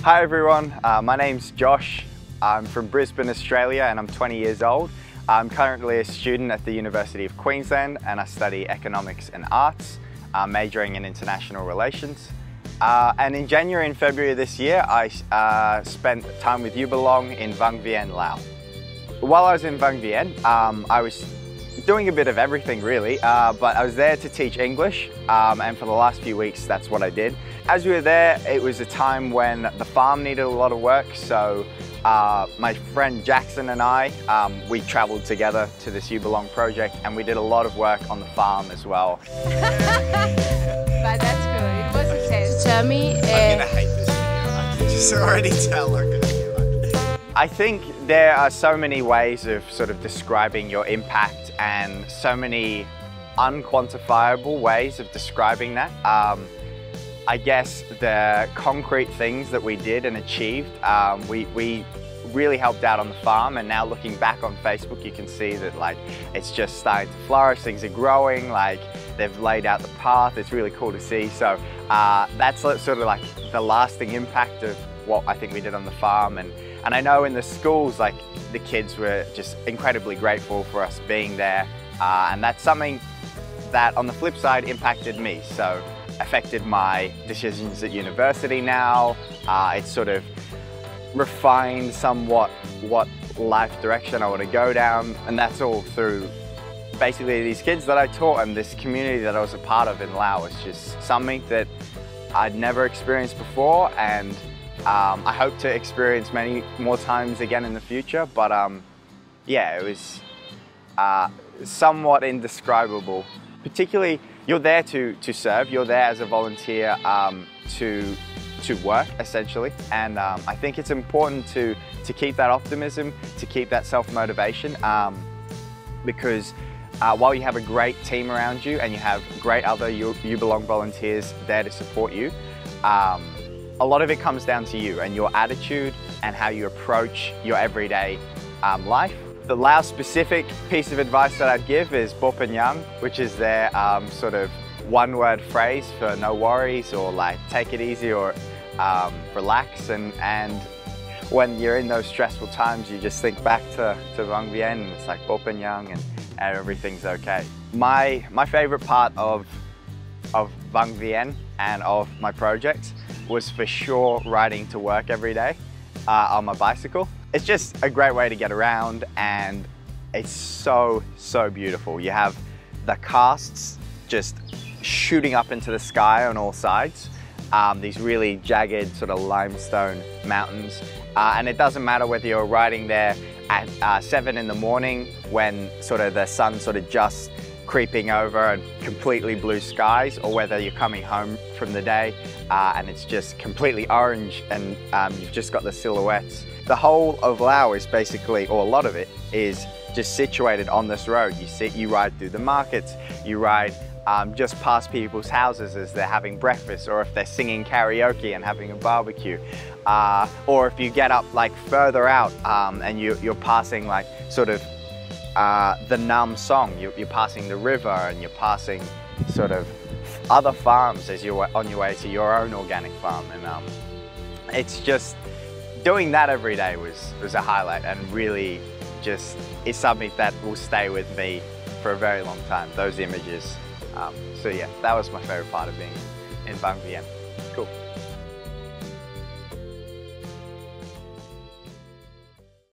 Hi everyone, my name's Josh. I'm from Brisbane, Australia, and I'm 20 years old. I'm currently a student at the University of Queensland and I study economics and arts, majoring in international relations. And in January and February this year, I spent time with UBELONG in Vang Vieng, Laos. While I was in Vang Vieng, I was doing a bit of everything really, but I was there to teach English, and for the last few weeks that's what I did. As we were there, it was a time when the farm needed a lot of work, so my friend Jackson and I, we travelled together to this UBELONG project and we did a lot of work on the farm as well. But that's good, it was intense. Tell me, I'm gonna hate this video, I can just already tell I'm gonna be like... I think there are so many ways of sort of describing your impact and so many unquantifiable ways of describing that. I guess the concrete things that we did and achieved, we really helped out on the farm, and now looking back on Facebook you can see that like it's just starting to flourish, things are growing, like they've laid out the path, it's really cool to see. So that's sort of like the lasting impact of what I think we did on the farm, and I know in the schools like the kids were just incredibly grateful for us being there, and that's something that on the flip side impacted me. So affected my decisions at university now. It's sort of refined somewhat what life direction I want to go down, and that's all through basically these kids that I taught and this community that I was a part of in Laos. It's just something that I'd never experienced before, and I hope to experience many more times again in the future, but yeah, it was somewhat indescribable. Particularly, you're there to serve, you're there as a volunteer to work, essentially. And I think it's important to keep that optimism, to keep that self-motivation, because while you have a great team around you and you have great other UBELONG volunteers there to support you, a lot of it comes down to you and your attitude and how you approach your everyday life. The Laos specific piece of advice that I'd give is Bopanyang, which is their sort of one-word phrase for no worries, or like take it easy, or relax, and when you're in those stressful times you just think back to Vang Vieng and it's like Bopanyang and everything's okay. My favourite part of Vang Vieng and of my project was for sure riding to work every day on my bicycle. It's just a great way to get around, and it's so beautiful. You have the casts just shooting up into the sky on all sides, these really jagged sort of limestone mountains, and it doesn't matter whether you're riding there at 7 in the morning when sort of the sun's sort of just creeping over and completely blue skies, or whether you're coming home from the day and it's just completely orange and you've just got the silhouettes. The whole of Laos is basically, or a lot of it, is just situated on this road. You ride through the markets, you ride just past people's houses as they're having breakfast, or if they're singing karaoke and having a barbecue, or if you get up like further out and you're passing like sort of the Nam Song, you're passing the river and you're passing sort of other farms as you're on your way to your own organic farm, and it's just doing that every day was a highlight, and really just is something that will stay with me for a very long time, those images. So yeah, that was my favourite part of being in Vang Vieng. Cool.